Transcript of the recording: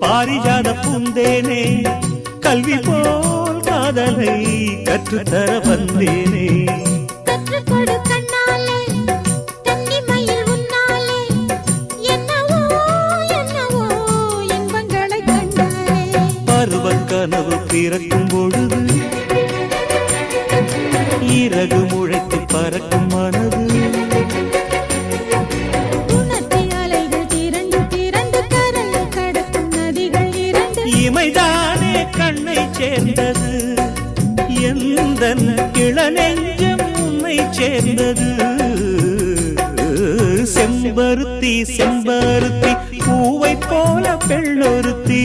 பாரிஜாத பூந்தேனே கல்வி போல் காதலை கற்றுத்தர வந்தேனே. கற்றுக்கொடு கண்ணாலே கன்னிமயில் உன்னாலே என்னவோ என்னவோ இன்பங்களை கண்டாலே. பருவக் கனவு பிறக்கும் பொழுது இறகு முளைத்து பறக்கும் மனது. இமைதானே கண்ணை சேர்ந்தது எந்தன் இளநெஞ்சம் உன்னை சேர்ந்தது. செம்பருத்தி செம்பருத்தி பூவை போல பெண்ணொருத்தி